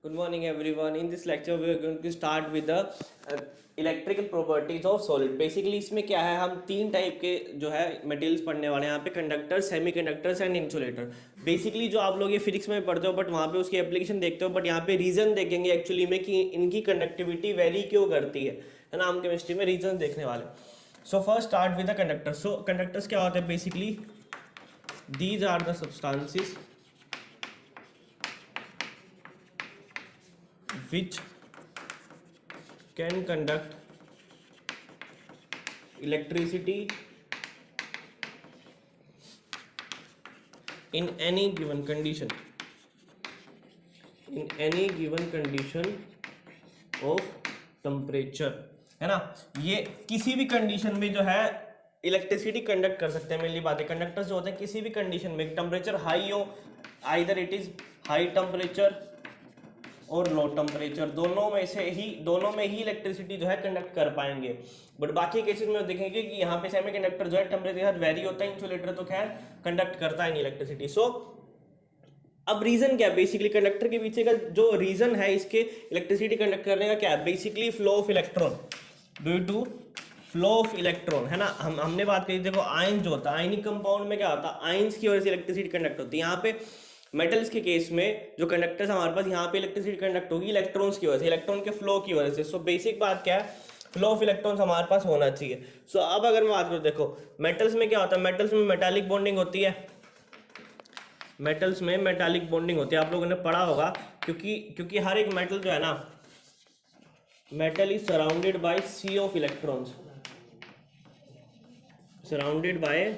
Good morning, everyone. In this lecture, we are going to start with the electrical properties of solid. Basically, इसमें क्या है, हम तीन type के जो है मटेरियल्स पढ़ने वाले हैं यहाँ पे, conductor, semi conductors and insulator. Basically जो आप लोग ये फिजिक्स में पढ़ते हो बट वहाँ पे उसकी एप्लीकेशन देखते हो, बट यहाँ पे रीज़न देखेंगे एक्चुअली में कि इनकी कंडक्टिविटी वेरी क्यों करती है ना. हम केमिस्ट्री में रीजन देखने वाले. So first start with the conductor. So conductors क्या होते हैं basically, these are the substances which can conduct electricity in any given condition of temperature, है ना. ये किसी भी कंडीशन में जो है इलेक्ट्रिसिटी कंडक्ट कर सकते हैं. मेनली बात है, कंडक्टर्स जो होते हैं किसी भी कंडीशन में, टेम्परेचर हाई हो, either it is high temperature और लो टेम्परेचर, दोनों में ही इलेक्ट्रिसिटी जो है कंडक्ट कर पाएंगे. बट बाकी केसेस में देखेंगे कि यहाँ पे सेमी कंडक्टर जो है टेम्परेचर के साथ वेरी होता है, इंसुलेटर तो खैर कंडक्ट करता है नहीं इलेक्ट्रिसिटी. सो अब रीजन क्या है बेसिकली, कंडक्टर के पीछे का जो रीजन है इसके इलेक्ट्रिसिटी कंडक्ट करने का क्या है, basically flow of electron, due to flow of electron, है ना. हमने बात करी, देखो आयंस जो होता है, आयनिक कंपाउंड में क्या होता है, आयंस की वजह से इलेक्ट्रिसिटी कंडक्ट होती है. यहाँ पे मेटल्स के केस में जो कंडक्टर्स हमारे पास, यहाँ पे इलेक्ट्रिसिटी कंडक्ट होगी इलेक्ट्रॉन्स की वजह से, इलेक्ट्रॉन के फ्लो की वजह से. सो बेसिक बात क्या है, फ्लो ऑफ इलेक्ट्रॉन्स हमारे पास होना चाहिए. सो अब अगर मैं बात करूँ, देखो मेटल्स में क्या होता है, मेटल्स में मेटालिक बॉन्डिंग होती है, मेटल्स में मेटालिक बॉन्डिंग होती है, आप लोगों ने पढ़ा होगा. क्योंकि हर एक मेटल जो है ना, metal is surrounded by sea of electrons, surrounded by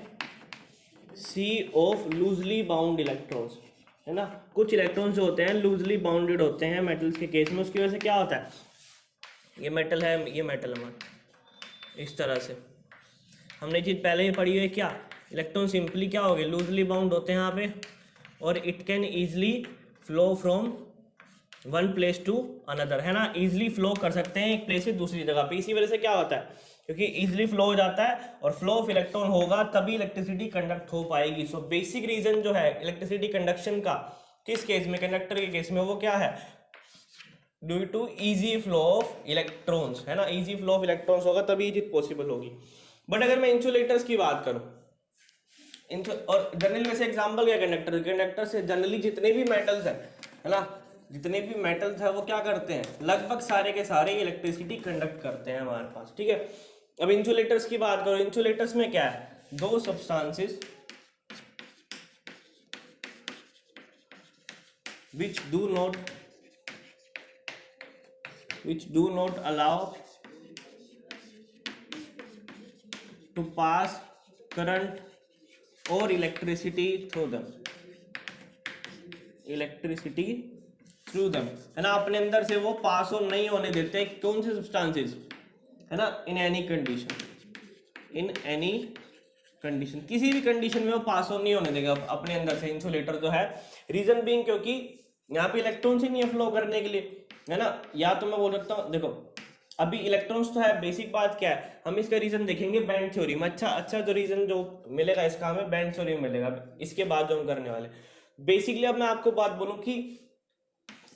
sea of loosely bound electrons, है ना. कुछ इलेक्ट्रॉन्स जो होते हैं लूजली बाउंडेड होते हैं मेटल्स के केस में. उसकी वजह से क्या होता है, ये मेटल है, ये मेटल हमारा इस तरह से, हमने चीज़ पहले ही पढ़ी है. क्या इलेक्ट्रॉन सिंपली क्या हो गए, लूजली बाउंड होते हैं यहाँ पे, और it can easily flow from one place to another, है ना. ईजिली फ्लो कर सकते हैं एक प्लेस से दूसरी जगह पे. इसी वजह से क्या होता है, क्योंकि इजिली फ्लो हो जाता है और फ्लो ऑफ इलेक्ट्रॉन होगा तभी इलेक्ट्रिसिटी कंडक्ट हो पाएगी. सो बेसिक रीजन जो है इलेक्ट्रिसिटी कंडक्शन का किस केस में, कंडक्टर के केस में, वो क्या है, due to easy flow of electrons, है ना. इजी फ्लो ऑफ इलेक्ट्रॉन्स होगा तभी ये चीज पॉसिबल होगी. बट अगर मैं इंसुलेटर्स की बात करूं, और जनरली वैसे एग्जाम्पल क्या, कंडक्टर से जनरली जितने भी मेटल्स है ना, जितने भी मेटल्स है वो क्या करते हैं, लगभग सारे के सारे इलेक्ट्रिसिटी कंडक्ट करते हैं हमारे पास, ठीक है. अब इंसुलेटर्स की बात करो, इंसुलेटर्स में क्या है, दो substances which do not allow to pass current or electricity through them, है ना. अपने अंदर से वो पास ऑन नहीं होने देते. कौन से सब्सटेंसेस, है ना, इन एनी कंडीशन, किसी भी कंडीशन में वो पास ऑन नहीं होने देगा अपने अंदर से इंसुलेटर जो है. रीजन बीइंग क्योंकि यहाँ पे इलेक्ट्रॉन्स ही नहीं है फ्लो करने के लिए, है ना. या तो मैं बोल सकता हूँ, देखो अभी इलेक्ट्रॉन्स तो है, बेसिक बात क्या है, हम इसका रीजन देखेंगे बैंड थ्योरी में. अच्छा जो रीजन जो मिलेगा इसका हमें बैंड थ्योरी में मिलेगा इसके बाद जो हम करने वाले. बेसिकली अब मैं आपको बात बोलूं कि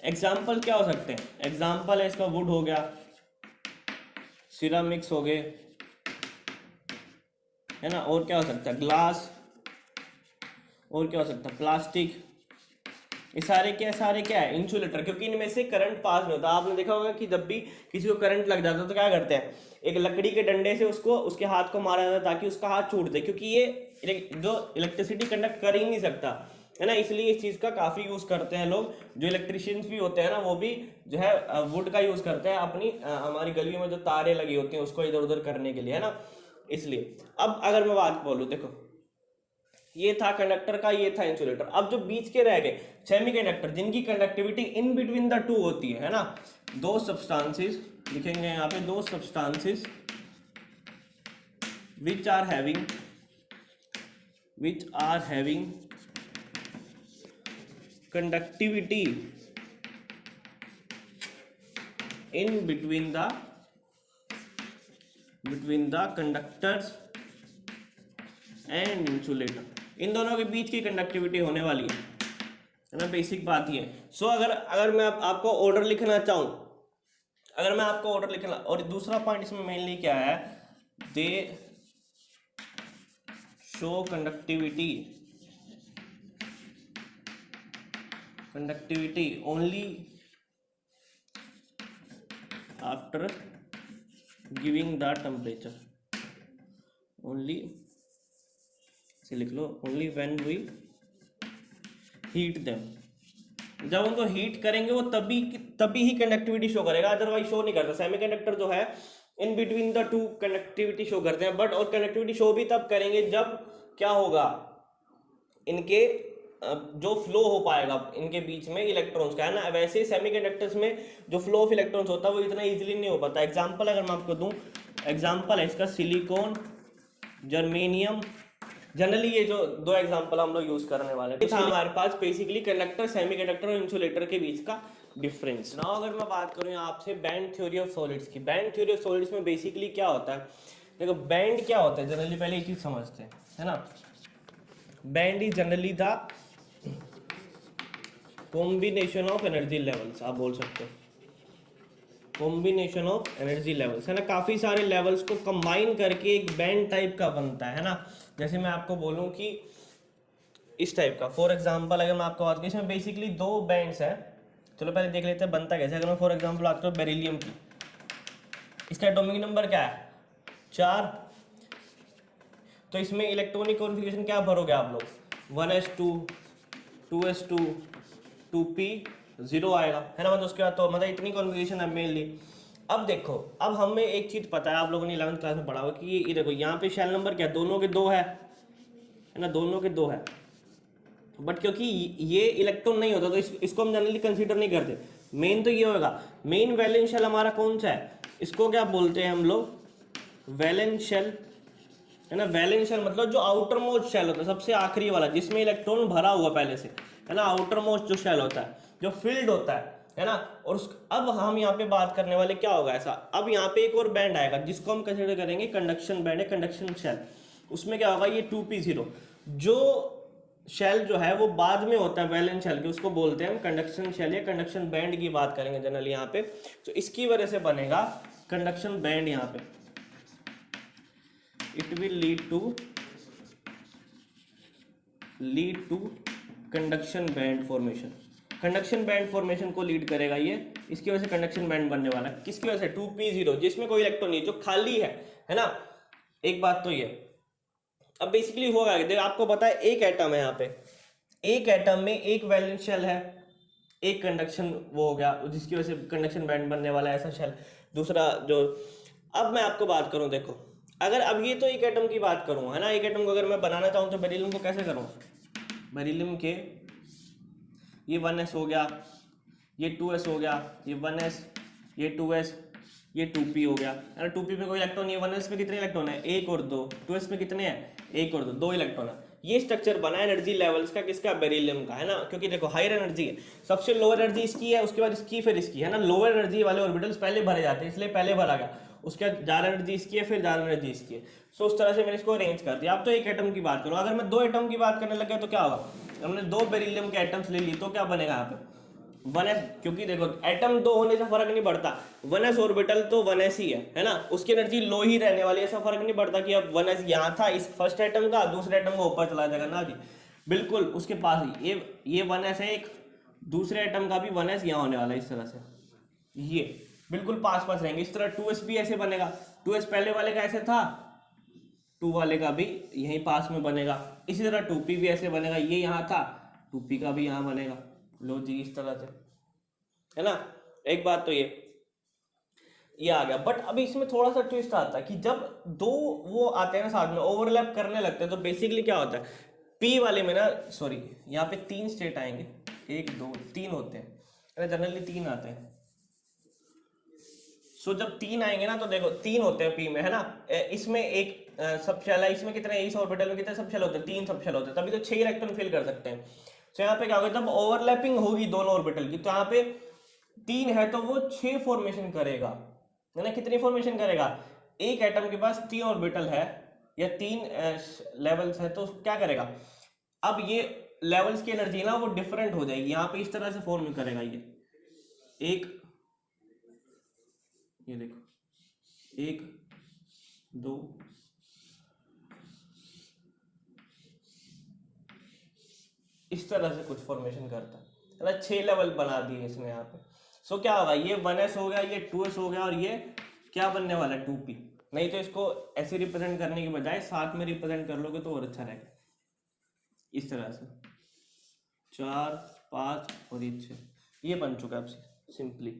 एग्जाम्पल क्या हो सकते हैं, एग्जाम्पल है इसका वुड हो गया, सिरामिक्स हो गए, है ना, और क्या हो सकता है, ग्लास, और क्या हो सकता है, प्लास्टिक. ये सारे क्या है, इंसुलेटर, क्योंकि इनमें से करंट पास नहीं होता. आपने देखा होगा कि जब भी किसी को करंट लग जाता है तो क्या करते हैं, एक लकड़ी के डंडे से उसके हाथ को मारा जाता है ताकि उसका हाथ छूट दे, क्योंकि ये जो इलेक्ट्रिसिटी कंडक्ट कर ही नहीं सकता, है ना. इसलिए इस चीज़ का काफ़ी यूज़ करते हैं लोग. जो इलेक्ट्रिशियंस भी होते हैं ना, वो भी जो है वुड का यूज़ करते हैं अपनी हमारी गलियों में जो तारे लगी होती हैं उसको इधर उधर करने के लिए, है ना. इसलिए अब अगर मैं बात बोलूँ, देखो ये था कंडक्टर का, ये था इंसुलेटर. अब जो बीच के रह गए सेमी कंडक्टर, जिनकी conductivity in between the to होती है ना. दो सब्सटेंसेस लिखेंगे यहाँ पे, दो substances which are having conductivity in between the conductors and insulator. इन दोनों के बीच की कंडक्टिविटी होने वाली है, है ना, बेसिक बात ये। सो अगर मैं आपको ऑर्डर लिखना चाहूँ, अगर मैं आपको ऑर्डर लिखना, और दूसरा पॉइंट इसमें मेनली क्या है, they show conductivity only after giving the temperature, only से लिख लो, only when we heat them, जब उनको हीट करेंगे वो तभी ही कंडक्टिविटी शो करेगा, अदरवाइज शो नहीं करता। सेमीकंडक्टर जो है in between the two conductivity show करते हैं, बट और कंडक्टिविटी शो भी तब करेंगे जब क्या होगा, इनके जो फ्लो हो पाएगा इनके बीच में इलेक्ट्रॉन्स का, है ना। वैसे सेमीकंडक्टर्स में जो फ्लो ऑफ इलेक्ट्रॉन्स होता है वो इतना इजीली नहीं हो पाता। एग्जांपल अगर मैं आपको दूं, एग्जांपल है इसका सिलिकॉन, जर्मेनियम, जनरली ये जो दो एग्जांपल हम लोग यूज करने वाले हैं। हमारे पास बेसिकली कंडक्टर, सेमीकंडक्टर और इंसुलेटर के बीच का डिफरेंस। नाउ अगर मैं बात करूँ आपसे बैंड थ्योरी ऑफ सॉलिड्स की, बैंड थ्योरी ऑफ सॉलिड्स में बेसिकली क्या होता है, देखो बैंड क्या होता है जनरली, पहले ये चीज समझते हैं, है ना। Band is generally the combination of energy levels, आप बोल सकते हो कॉम्बिनेशन ऑफ एनर्जी लेवल्स, है ना। काफ़ी सारे लेवल्स को कंबाइन करके एक बैंड टाइप का बनता है ना। जैसे मैं आपको बोलूँ कि इस टाइप का, फॉर एग्जांपल अगर मैं आपको बात करूँ, इसमें बेसिकली दो बैंड्स हैं। चलो पहले देख लेते हैं बनता कैसे। अगर मैं फॉर एग्जांपल बात करूँ बेरिलियम की, इसका एटॉमिक नंबर क्या है, 4। तो इसमें इलेक्ट्रॉनिक कॉन्फ़िगरेशन क्या भरोगे आप लोग, 1s2 2s2 2p0 आएगा, है ना। मतलब उसके बाद तो मतलब इतनी कॉन्फ़िगरेशन है मेनली। अब देखो, अब हमें एक चीज़ पता है, आप लोगों ने 11th क्लास में पढ़ा होगा कि ये देखो यहाँ पे शेल नंबर क्या, दोनों के 2 है ना, दोनों के 2 है। बट क्योंकि ये इलेक्ट्रॉन नहीं होता तो इसको हम जनरली कंसीडर नहीं करते। मेन तो ये होगा, मेन वैलेंस शेल हमारा कौन सा है, इसको क्या बोलते हैं हम लोग, वैलेंस शेल, है ना। वैलेंस शेल मतलब जो आउटर मोस्ट शेल होता है, सबसे आखिरी वाला जिसमें इलेक्ट्रॉन भरा हुआ पहले से, है ना। आउटर मोस्ट जो शेल होता है, जो फील्ड होता है ना। और अब हम यहाँ पे बात करने वाले क्या होगा ऐसा, अब यहाँ पे एक और बैंड आएगा जिसको हम कंसीडर करेंगे कंडक्शन बैंड है, कंडक्शन शेल। उसमें क्या होगा, ये 2p0 जो शेल जो है वो बाद में होता है वैलेंस शेल के, उसको बोलते हैं हम कंडक्शन शेल या कंडक्शन बैंड की बात करेंगे जनरली यहाँ पे। तो इसकी वजह से बनेगा कंडक्शन बैंड यहाँ पे, it will lead to conduction band formation. Conduction band formation को लीड करेगा ये, इसकी वजह से कंडक्शन बैंड बनने वाला है। किसकी वजह से, 2p0 जिसमें कोई इलेक्ट्रॉन नहीं, जो खाली है ना। एक बात तो ये, अब बेसिकली होगा, देखो आपको पता है एक एटम है यहाँ पे, एक एटम में एक वैलेंस शेल है, एक कंडक्शन वो हो गया जिसकी वजह से कंडक्शन बैंड बनने वाला है, ऐसा शेल। दूसरा जो, अब मैं आपको बात करूँ, देखो अगर अब ये तो एक एटम की बात करूँ, है ना। एक एटम को अगर मैं बनाना चाहूँ तो बेरिलियम को कैसे करूँ, बेरिलियम के ये 1s हो गया, ये 2s हो गया, ये 1s, ये 2s, ये 2p हो गया, है ना। 2p में कोई इलेक्ट्रॉन नहीं है, 1s में कितने इलेक्ट्रॉन है, 1 और 2, 2s में कितने हैं, 1 और 2 इलेक्ट्रॉन है। ये स्ट्रक्चर बना एनर्जी लेवल्स का, किसका, बेरिलियम का, है ना। क्योंकि देखो हायर एनर्जी है, सबसे लोअर एनर्जी इसकी है, उसके बाद इसकी, फिर इसकी, है ना। लोअर एनर्जी वाले ऑर्बिटल्स पहले भरे जाते हैं, इसलिए पहले भरा गया, उसके बाद ज़्यादा एनर्जी इसकी है, फिर ज़्यादा एनर्जी इसकी है। सो उस तरह से मैंने इसको अरेंज कर दिया। अब तो एक एटम की बात करो, अगर मैं 2 एटम की बात करने लग गया तो क्या होगा, हमने 2 बेरिलियम के एटम्स ले ली तो क्या बनेगा यहाँ पे, 1s। क्योंकि देखो एटम 2 होने से फर्क नहीं पड़ता, 1s ऑर्बिटल तो 1s ही है ना। उसकी एनर्जी लो ही रहने वाली है, ऐसा फर्क नहीं पड़ता कि अब 1s यहाँ था इस फर्स्ट एटम का, दूसरे एटम का ऊपर चला जाएगा ना जी, बिल्कुल उसके पास ही ये 1s है, एक दूसरे एटम का भी 1s यहाँ होने वाला है, इस तरह से ये बिल्कुल पास पास रहेंगे। इस तरह 2s भी ऐसे बनेगा, 2s पहले वाले का ऐसे था, 2 वाले का भी यहीं पास में बनेगा। इसी तरह 2p भी ऐसे बनेगा, ये यहाँ था, 2p का भी यहाँ बनेगा। लो जी, इस तरह से, है ना। एक बात तो ये आ गया। बट अभी इसमें थोड़ा सा ट्विस्ट आता है कि जब 2 वो आते हैं ना साथ में, ओवरलैप करने लगते हैं, तो बेसिकली क्या होता है, p वाले में ना, सॉरी यहाँ पे 3 स्टेट आएंगे, 1 2 3 होते हैं, जनरली 3 आते हैं। सो जब 3 आएंगे ना तो देखो 3 होते हैं p में, है ना। इसमें एक सब शेल है, इसमें कितने, इस ऑर्बिटल में कितने सब शेल होते हैं, 3 सब शेल होते हैं, तभी तो 6 इलेक्ट्रॉन फिल कर सकते हैं। तो यहाँ पे क्या होगा, जब ओवरलैपिंग होगी दोनों ऑर्बिटल की, तो यहाँ पे 3 है तो वो 6 फॉर्मेशन करेगा, है ना। कितनी फॉर्मेशन करेगा, एक एटम के पास 3 ऑर्बिटल है या 3 लेवल्स है, तो क्या करेगा, अब ये लेवल्स की एनर्जी ना वो डिफरेंट हो जाएगी, यहाँ पे इस तरह से फॉर्म करेगा ये एक, ये देखो 1 2 इस तरह से कुछ फॉर्मेशन करता है, मतलब 6 लेवल बना दिए इसने यहाँ पे। सो क्या होगा, ये 1s हो गया, ये 2s हो गया, और ये क्या बनने वाला है 2p। नहीं तो इसको ऐसे रिप्रेजेंट करने की बजाय साथ में रिप्रेजेंट कर लोगे तो और अच्छा रहेगा, इस तरह से 4 5 और ये 6, ये बन चुका है अब सिंपली।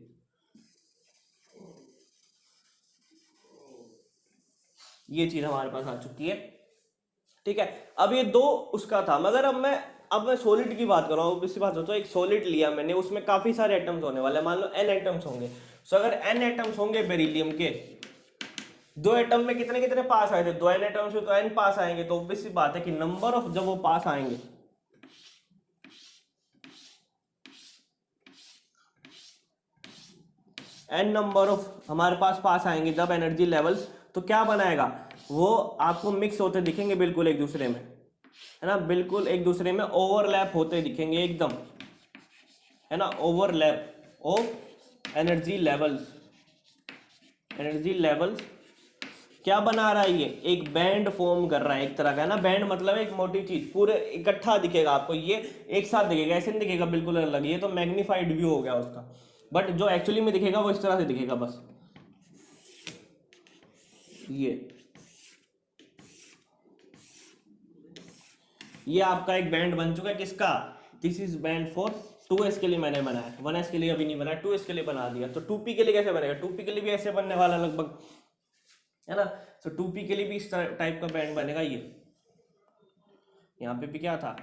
ये चीज हमारे पास आ चुकी है, ठीक है। अब ये 2 उसका था, मगर अब मैं सॉलिड की बात कर रहा हूँ। इसी बात सोचो, एक सॉलिड लिया मैंने, उसमें काफी सारे एटम्स होने वाले हैं, मान लो n एटम्स होंगे। सो अगर n एटम्स होंगे बेरिलियम के, 2 एटम में कितने कितने पास आए थे, 2 n एटम्स में तो n पास आएंगे, तो ऑब्वियस सी बात है कि नंबर ऑफ जब वो पास आएंगे, n नंबर ऑफ हमारे पास आएंगे जब एनर्जी लेवल्स, तो क्या बनाएगा, वो आपको मिक्स होते दिखेंगे बिल्कुल एक दूसरे में, है ना, बिल्कुल एक दूसरे में ओवरलैप होते दिखेंगे एकदम, है ना, overlap of energy levels. Energy levels क्या बना रहा है, ये एक बैंड फॉर्म कर रहा है एक तरह का, है ना। बैंड मतलब एक मोटी चीज पूरे इकट्ठा दिखेगा आपको, ये एक साथ दिखेगा, ऐसे नहीं दिखेगा बिल्कुल अलग, ये तो मैग्नीफाइड व्यू हो गया उसका, बट जो एक्चुअली में दिखेगा वो इस तरह से दिखेगा बस। ये आपका एक बैंड बन चुका है, किसका, this is band for 2s के लिए मैंने बनाया, 1s के लिए अभी नहीं बनाया, 2s के लिए बना दिया। तो 2p के लिए कैसे बनेगा, 2p के लिए भी ऐसे बनने वाला लगभग, है ना। तो 2p के लिए भी इस टाइप का बैंड बनेगा। ये यहाँ पे भी क्या था,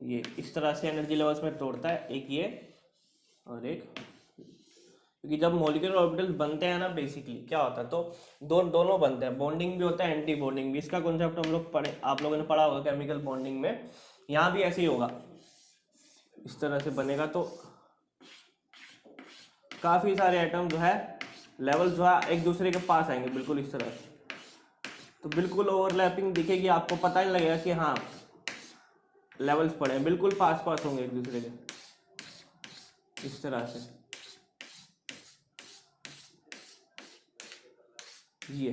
ये इस तरह से एनर्जी लेवल्स में तोड़ता है, एक ये और एक, क्योंकि जब मॉलिक्यूलर ऑर्बिटल्स बनते हैं ना बेसिकली क्या होता है, तो दोनों बनते हैं, बॉन्डिंग भी होता है, एंटी बॉन्डिंग भी। इसका कॉन्सेप्ट हम लोग पढ़े, आप लोगों ने पढ़ा होगा केमिकल बॉन्डिंग में, यहाँ भी ऐसे ही होगा, इस तरह से बनेगा। तो काफी सारे एटम जो है लेवल जो है एक दूसरे के पास आएंगे बिल्कुल इस तरह से, तो बिल्कुल ओवरलैपिंग दिखेगी, आपको पता ही लगेगा कि हाँ लेवल्स पड़े हैं, बिल्कुल पास पास होंगे एक दूसरे के, इस तरह से। ये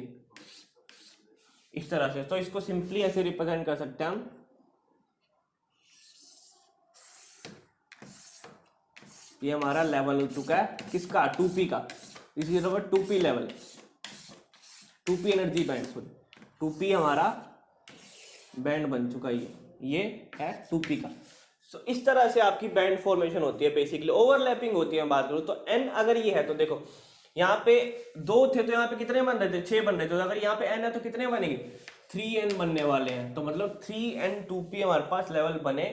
इस तरह से, तो इसको सिंपली ऐसे रिप्रेजेंट कर सकते हैं हम, ये हमारा लेवल हो चुका है किसका, 2p का, इस 2p level, 2p energy band, sorry 2p हमारा बैंड बन चुका है, ये है 2p का। सो इस तरह से आपकी बैंड फॉर्मेशन होती है बेसिकली, ओवरलैपिंग होती है। बात करूं तो n अगर ये है तो देखो यहाँ पे 2 थे तो यहाँ पे कितने बन रहे थे, 6 बन रहे थे, तो अगर यहाँ पे n है तो कितने बनेंगे, 3n बनने वाले हैं, तो मतलब 3n2p हमारे पास लेवल बने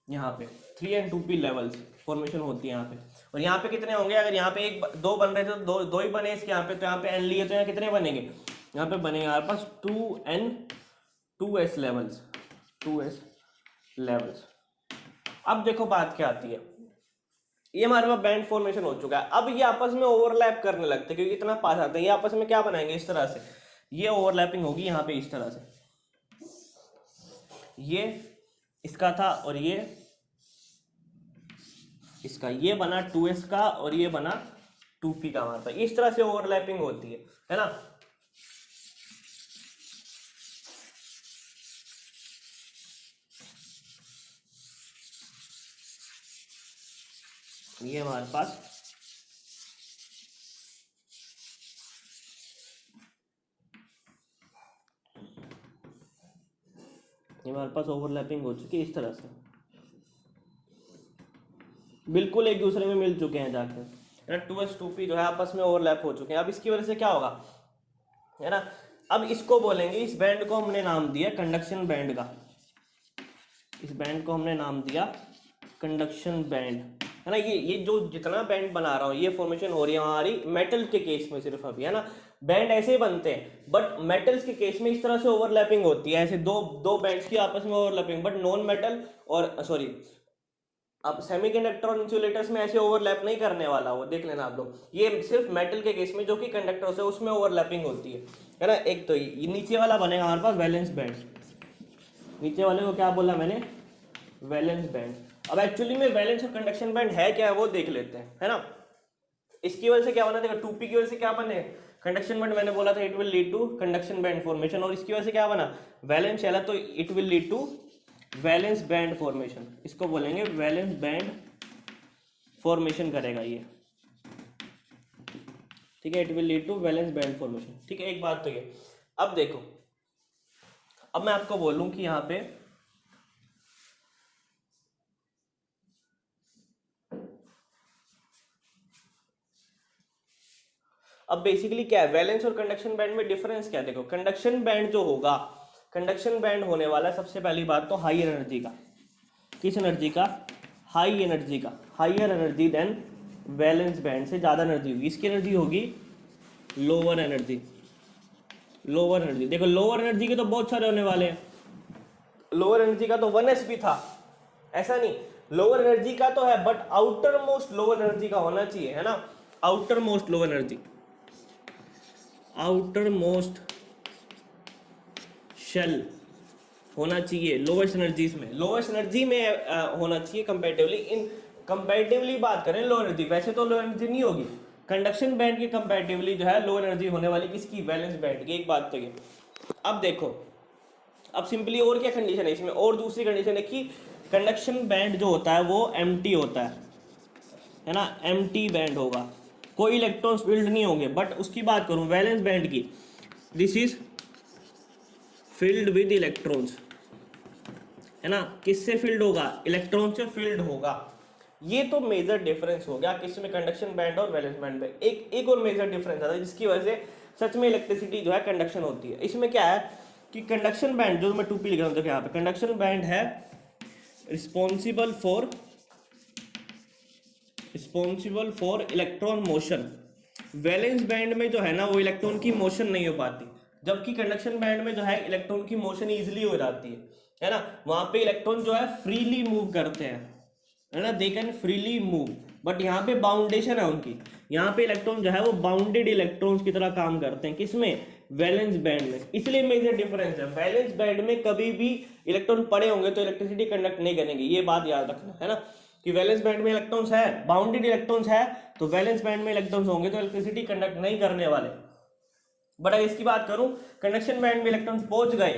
यहाँ पे, 3n2p लेवल्स फॉर्मेशन होती है यहाँ पे। और यहाँ पे कितने होंगे, अगर यहाँ पे 2 बन रहे थे तो दो ही बने इसके यहाँ पे, तो यहाँ पे n लिए तो यहाँ कितने बनेंगे, यहाँ पे बनेंगे हमारे पास 2s लेवल्स, 2s लेवल्स। अब देखो बात क्या आती है, ये हमारे पास बैंड फॉर्मेशन हो चुका है। अब ये आपस में ओवरलैप करने लगते हैं क्योंकि इतना पास आते हैं, ये आपस में क्या बनाएंगे इस तरह से, ये ओवरलैपिंग होगी यहाँ पे इस तरह से, ये इसका था और ये इसका, ये बना 2s का और ये बना 2p का हमारे पास, इस तरह से ओवरलैपिंग होती है ना। ये हमारे पास ओवरलैपिंग हो चुकी है इस तरह से, बिल्कुल एक दूसरे में मिल चुके हैं जाकर, है ना। 2s 2p जो है आपस में ओवरलैप हो चुके हैं। अब इसकी वजह से क्या होगा, है ना, अब इसको बोलेंगे, इस बैंड को हमने नाम दिया कंडक्शन बैंड का, इस बैंड को हमने नाम दिया कंडक्शन बैंड, है ना। ये जो जितना बैंड बना रहा हूँ ये फॉर्मेशन हो रही है हमारी मेटल के केस में सिर्फ अभी, है ना। बैंड ऐसे ही बनते हैं बट मेटल्स के केस में इस तरह से ओवरलैपिंग होती है, ऐसे दो बैंड्स की आपस में ओवरलैपिंग, बट नॉन मेटल और सॉरी अब सेमीकंडक्टर और इंसुलेटर्स में ऐसे ओवरलैप नहीं करने वाला, वो देख लेना आप लोग, ये सिर्फ मेटल के केस में जो कि कंडक्टर्स है उसमें ओवरलैपिंग होती है ना। एक तो ये नीचे वाला बनेगा हमारे पास वैलेंस बैंड, नीचे वाले को क्या बोला मैंने, वैलेंस बैंड। अब एक्चुअली में वैलेंस और कंडक्शन बैंड है क्या है वो देख लेते हैं, है ना। इसकी वजह से क्या बना, देखो 2p की वजह से क्या बने, कंडक्शन बैंड मैंने बोला था it will lead to conduction band formation, और इसकी वजह से क्या बना, वैलेंस चला तो it will lead to valence band formation, इसको बोलेंगे वैलेंस बैंड फॉर्मेशन करेगा ये, ठीक है, it will lead to valence band formation, ठीक है। एक बात तो ये, अब देखो, अब मैं आपको बोलूं कि यहाँ पे अब बेसिकली क्या है, वैलेंस और कंडक्शन बैंड में डिफरेंस क्या है, देखो कंडक्शन बैंड जो होगा, कंडक्शन बैंड होने वाला सबसे पहली बात तो हाई एनर्जी का, किस एनर्जी का, हाई एनर्जी का, higher energy than valence band से ज़्यादा एनर्जी होगी, इसकी एनर्जी होगी लोअर एनर्जी, लोअर एनर्जी। देखो लोअर एनर्जी के तो बहुत सारे होने वाले हैं, लोअर एनर्जी का तो 1s भी था, ऐसा नहीं, लोअर एनर्जी का तो है, but outermost lower energy का होना चाहिए, है ना, outermost lower energy, outermost shell होना चाहिए लोवेस्ट एनर्जीज में, लोवेस्ट एनर्जी में होना चाहिए कंपैरेटिवली, इन कंपैरेटिवली बात करें लो एनर्जी, वैसे तो लो एनर्जी नहीं होगी, कंडक्शन बैंड के कंपैरेटिवली जो है लो एनर्जी होने वाली किसकी, वैलेंस बैंड की, एक बात तो ये। अब देखो, अब सिंपली और क्या कंडीशन है इसमें, और दूसरी कंडीशन है कि कंडक्शन बैंड जो होता है वो एम्प्टी होता है ना, एम्प्टी बैंड होगा, कोई इलेक्ट्रॉन्स फील्ड नहीं होंगे, बट उसकी बात करूं वैलेंस बैंड की, this is field with electrons, है ना, किससे फील्ड होगा, इलेक्ट्रॉन से फील्ड होगा, ये तो मेजर डिफरेंस हो गया किसमें, कंडक्शन बैंड और वैलेंस बैंड में। एक और मेजर डिफरेंस आता है जिसकी वजह से सच में इलेक्ट्रिसिटी जो है कंडक्शन होती है, इसमें क्या है कि कंडक्शन बैंड जो मैं 2p लिख रहा हूं, देखो यहाँ पे कंडक्शन बैंड है responsible for electron motion, valence band में जो है ना वो इलेक्ट्रॉन की मोशन नहीं हो पाती, जबकि कंडक्शन बैंड में जो है इलेक्ट्रॉन की मोशन इजीली हो जाती है ना, वहां पे इलेक्ट्रॉन जो है फ्रीली मूव करते हैं, है ना, they can freely move, but यहाँ पे बाउंडेशन है उनकी, यहाँ पे इलेक्ट्रॉन जो है वो बाउंडेड इलेक्ट्रॉन्स की तरह काम करते हैं, किसमें, वैलेंस बैंड में, इसलिए मेजर डिफरेंस है, वैलेंस बैंड में कभी भी इलेक्ट्रॉन पड़े होंगे तो इलेक्ट्रिसिटी कंडक्ट नहीं करेंगे, ये बात याद रखना, है ना, कि वैलेंस बैंड में इलेक्ट्रॉन्स है, बाउंडेड इलेक्ट्रॉन्स है, तो वैलेंस बैंड में इलेक्ट्रॉन्स होंगे तो इलेक्ट्रिसिटी कंडक्ट नहीं करने वाले। बट अगर इसकी बात करूं, कंडक्शन बैंड में इलेक्ट्रॉन्स पहुंच गए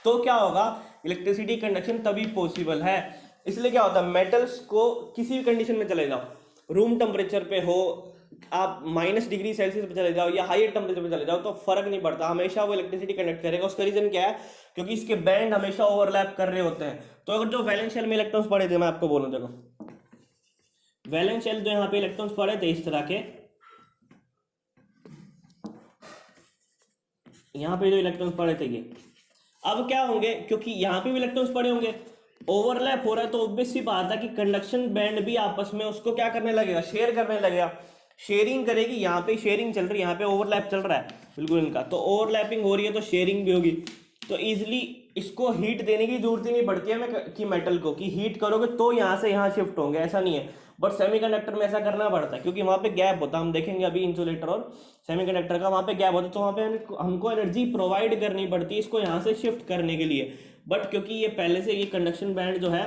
तो क्या होगा, इलेक्ट्रिसिटी कंडक्शन तभी पॉसिबल है, इसलिए क्या होता है, मेटल्स को किसी भी कंडीशन में चले जाओ, रूम टेम्परेचर पे हो, आप -डिग्री सेल्सियस पे चले जाओ या हायर टेम्परेचर पे चले जाओ, तो फर्क नहीं पड़ता, हमेशा वो इलेक्ट्रिसिटी कंडक्ट करेगा। उसका रीजन क्या है, क्योंकि इसके बैंड हमेशा ओवरलैप कर रहे होते हैं। तो अगर जो वैलेंस शेल में इलेक्ट्रॉन्स पड़े थे, मैं आपको बोलूं, देखो वैलेंस शेल जो यहाँ पे इलेक्ट्रॉन्स पड़े थे इस तरह के, यहाँ पे जो इलेक्ट्रॉन्स पड़े थे ये, अब क्या होंगे, क्योंकि यहाँ पे भी इलेक्ट्रॉन्स पड़े होंगे, ओवरलैप हो रहा है, तो ऑब्वियस सी बात है कि कंडक्शन बैंड भी आपस में उसको क्या करने लगेगा, शेयर करने लगेगा, शेयरिंग करेगी, यहाँ पे शेयरिंग चल रही है, यहाँ पे ओवरलैप चल रहा है बिल्कुल इनका, तो ओवरलैपिंग हो रही है तो शेयरिंग भी होगी, तो इजिली इसको हीट देने की जरूरत ही नहीं पड़ती है मैं कि मेटल को, कि हीट करोगे तो यहाँ से यहाँ शिफ्ट होंगे, ऐसा नहीं है, बट सेमीकंडक्टर में ऐसा करना पड़ता है, क्योंकि वहाँ पे गैप होता है, हम देखेंगे अभी इंसुलेटर और सेमीकंडक्टर का, वहाँ पे गैप होता है, तो वहाँ पे हमको एनर्जी प्रोवाइड करनी पड़ती है इसको यहाँ से शिफ्ट करने के लिए, बट क्योंकि ये पहले से ये कंडक्शन बैंड जो है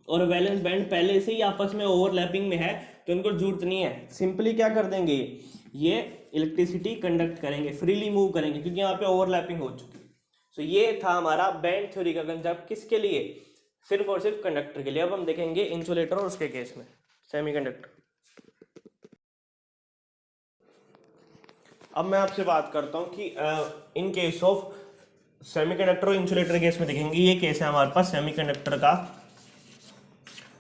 और वैलेंस बैंड पहले से ही आपस में ओवरलैपिंग में है, तो इनको जरूरत नहीं है, सिंपली क्या कर देंगे, ये इलेक्ट्रिसिटी कंडक्ट करेंगे, फ्रीली मूव करेंगे, क्योंकि यहाँ पे ओवरलैपिंग हो चुकी है। सो ये था हमारा बैंड थ्योरी का कंसेप्ट, किसके लिए, सिर्फ और सिर्फ कंडक्टर के लिए। अब हम देखेंगे इंसुलेटर और उसके केस में सेमीकंडक्टर। अब मैं आपसे बात करता हूँ कि इन केस ऑफ सेमीकंडक्टर और इंसुलेटर केस में देखेंगे, ये केस है हमारे पास सेमीकंडक्टर का,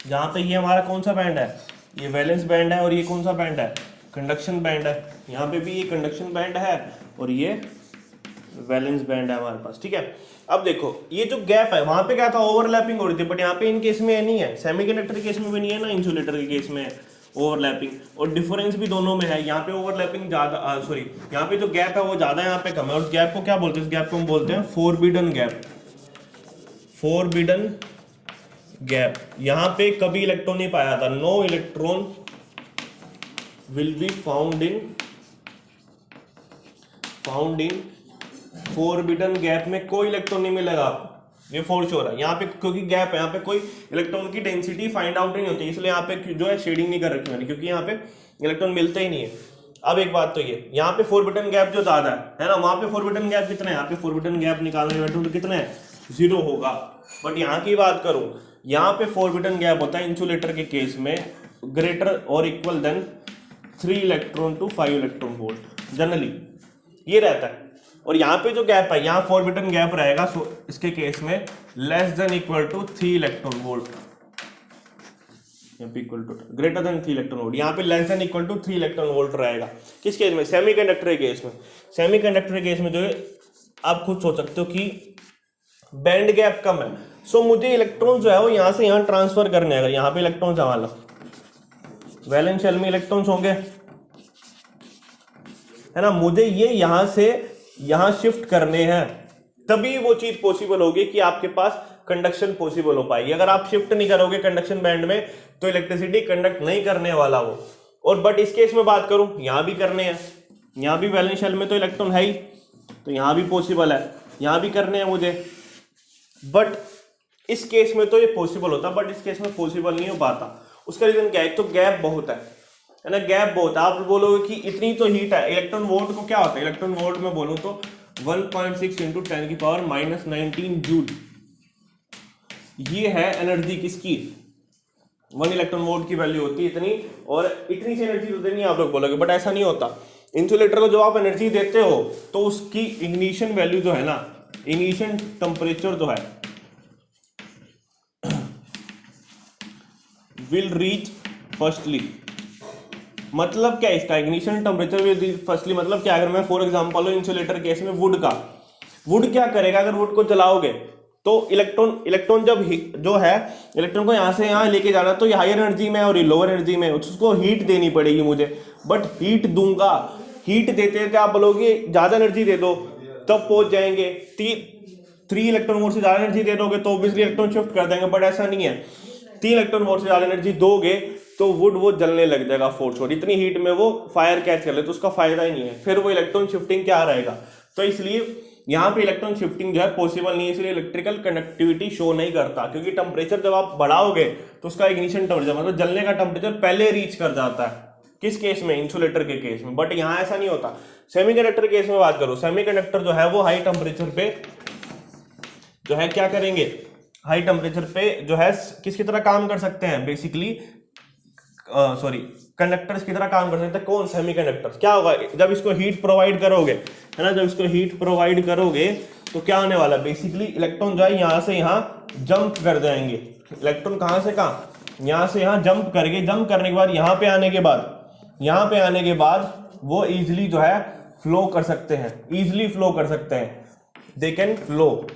जहाँ पे ये हमारा कौन सा बैंड है, ये वैलेंस बैंड है, और ये कौन सा बैंड है, कंडक्शन बैंड है, यहाँ पे भी ये कंडक्शन बैंड है और ये वैलेंस बैंड है हमारे पास, ठीक है। अब देखो ये जो गैप है, वहां पे क्या था, ओवरलैपिंग हो रही थी, बट यहाँ पे इन केस में नहीं है, सेमीकंडक्टर केस में भी नहीं है ना, इंसुलेटर के केस में ओवरलैपिंग, और डिफरेंस भी दोनों में है, यहाँ पे ओवरलैपिंग ज्यादा, सॉरी यहाँ पे जो गैप है वो ज्यादा है, यहाँ पे कम है, और उस गैप को क्या बोलते हैं, इस गैप को हम बोलते हैं फोरबिडन गैप, फोरबिडन गैप। यहाँ पे कभी इलेक्ट्रॉन नहीं पाया था, no electron will be found in forbidden gap में कोई इलेक्ट्रॉन नहीं मिलेगा आपको, ये फॉर श्योर है। यहाँ पे क्योंकि गैप है, यहाँ पे कोई इलेक्ट्रॉन की डेंसिटी फाइंड आउट नहीं होती, इसलिए यहाँ पे जो है शेडिंग नहीं कर रखी मैंने, क्योंकि यहाँ पे इलेक्ट्रॉन मिलते ही नहीं है। अब एक बात तो ये, यहाँ पे फोरबिडन गैप जो ज्यादा है ना, वहां पे फोरबिडन गैप कितना है, यहाँ पे फोरबिडन गैप निकालने बैठूं तो कितना है, 0 होगा। बट यहाँ की बात करूं, यहाँ पे फोरबिडन गैप होता है इंसुलेटर के केस में ग्रेटर और equal than 3 electron to 5 electron volt generally ये रहता है। और यहाँ पे जो गैप है, यहाँ फोरबिडन गैप रहेगा इसके केस में less than equal to 3 electron volt, equal to greater than 3 electron volt, यहाँ पे less than equal to 3 electron volt रहेगा। किस केस में, सेमीकंडक्टर के केस में। सेमीकंडक्टर के केस में जो है आप खुद सोच सकते हो कि बैंड गैप कम है, सो मुझे इलेक्ट्रॉन जो है वो यहाँ से यहाँ ट्रांसफर करने, अगर यहाँ पे इलेक्ट्रॉन संभाला, वैलेंस शेल में इलेक्ट्रॉन्स होंगे है ना, मुझे ये यहाँ से यहाँ शिफ्ट करने हैं, तभी वो चीज पॉसिबल होगी कि आपके पास कंडक्शन पॉसिबल हो पाएगी। अगर आप शिफ्ट नहीं करोगे कंडक्शन बैंड में तो इलेक्ट्रिसिटी कंडक्ट नहीं करने वाला वो। और बट इस केस में बात करूं, यहाँ भी करने हैं, यहाँ भी वैलेंस शेल में तो इलेक्ट्रॉन है ही, तो यहाँ भी पॉसिबल है, यहाँ भी करने हैं मुझे। बट इस केस में तो ये पॉसिबल होता, बट इस केस में पॉसिबल नहीं हो पाता। उसका रीजन क्या है, तो गैप बहुत है ना, गैप बहुत है। आप बोलोगे कि इतनी तो हीट है, इलेक्ट्रॉन वोल्ट को क्या होता है, इलेक्ट्रॉन वोल्ट में बोलूं तो 1.6 इंटू 10 की पावर -19 जूल, ये है एनर्जी किसकी, 1 इलेक्ट्रॉन वोल्ट की वैल्यू होती है इतनी, और इतनी सी एनर्जी तो देनी आप लोग बोलोगे, बट ऐसा नहीं होता। इंसुलेटर को जो आप एनर्जी देते हो तो उसकी इग्निशन वैल्यू जो है ना, इग्निशन टेम्परेचर जो है विल रीच फर्स्टली, मतलब क्या इसका, ignition temperature will reach firstly मतलब क्या, अगर मैं for example low insulator case में वुड का, वुड क्या करेगा, अगर वुड को जलाओगे तो इलेक्ट्रॉन जब जो है इलेक्ट्रॉन को यहाँ से यहाँ लेके जाना, तो ये हायर एनर्जी में और ये लोअर एनर्जी में, उसको हीट देनी पड़ेगी मुझे। बट हीट दूंगा, हीट देते देते आप बोलोगे ज्यादा एनर्जी दे दो तब पहुंच जाएंगे, 3 इलेक्ट्रॉन वोल्ट से ज्यादा एनर्जी दे दोगे तो ऑब्वियसली इलेक्ट्रॉन शिफ्ट कर देंगे, बट ऐसा नहीं है। 3 इलेक्ट्रॉन वोल्ट से ज्यादा एनर्जी दोगे तो वुड वो जलने लग जाएगा फोर्स, और इतनी हीट में वो फायर कैच कर ले, तो उसका फायदा ही नहीं है, फिर वो इलेक्ट्रॉन शिफ्टिंग क्या रहेगा। तो इसलिए यहाँ पे इलेक्ट्रॉन शिफ्टिंग जो है पॉसिबल नहीं है, इसलिए इलेक्ट्रिकल कंडक्टिविटी शो नहीं करता, क्योंकि टेम्परेचर जब आप बढ़ाओगे तो उसका इग्निशन टेम्परेचर मतलब जलने का टेम्परेचर पहले रीच कर जाता है। किस केस में, इंसुलेटर के केस में, बट यहाँ ऐसा नहीं होता। सेमीकंडक्टर केस में बात करो, सेमीकंडक्टर जो है वो हाई टेम्परेचर पे जो है क्या करेंगे, हाई टेम्परेचर पे जो है किसकी तरह काम कर सकते हैं, बेसिकली कंडक्टर्स की तरह काम कर सकते हैं। कौन, सेमीकंडक्टर्स। क्या होगा जब इसको हीट प्रोवाइड करोगे, है ना, जब इसको हीट प्रोवाइड करोगे तो क्या होने वाला, बेसिकली इलेक्ट्रॉन जो है यहाँ से यहाँ जंप कर जाएंगे। इलेक्ट्रॉन कहाँ से कहाँ, यहाँ से यहाँ जंप करके, जंप करने के बाद यहाँ पे आने के बाद वो इजिली जो है फ्लो कर सकते हैं, इजिली फ्लो कर सकते हैं, दे कैन फ्लो।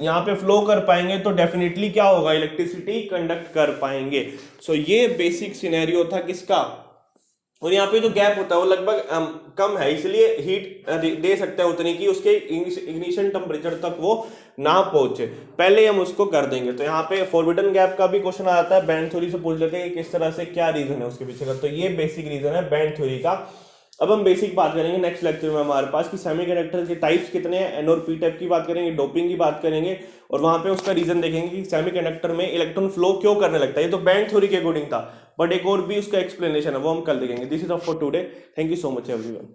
यहाँ पे फ्लो कर पाएंगे तो डेफिनेटली क्या होगा, इलेक्ट्रिसिटी कंडक्ट कर पाएंगे। सो ये बेसिक सिनेरियो था किसका। और यहाँ पे जो गैप होता है वो लगभग कम है, इसलिए हीट दे सकते हैं उतनी की उसके इग्निशन टेम्परेचर तक वो ना पहुंचे, पहले हम उसको कर देंगे। तो यहाँ पे फोरबिडन गैप का भी क्वेश्चन आता है, बैंड थ्योरी से पूछ लेते हैं कि किस तरह से, क्या रीजन है उसके पीछे का। तो ये बेसिक रीजन है बैंड थ्योरी का। अब हम बेसिक बात करेंगे नेक्स्ट लेक्चर में हमारे पास कि सेमीकंडक्टर के टाइप्स कितने हैं, एन और पी टाइप की बात करेंगे, डोपिंग की बात करेंगे, और वहां पे उसका रीजन देखेंगे कि सेमीकंडक्टर में इलेक्ट्रॉन फ्लो क्यों करने लगता है। ये तो बैंड थ्योरी के अकॉर्डिंग था, बट एक और भी उसका एक्सप्लेनेशन है, वो हम कल देखेंगे। This is all for today, thank you so much everyone.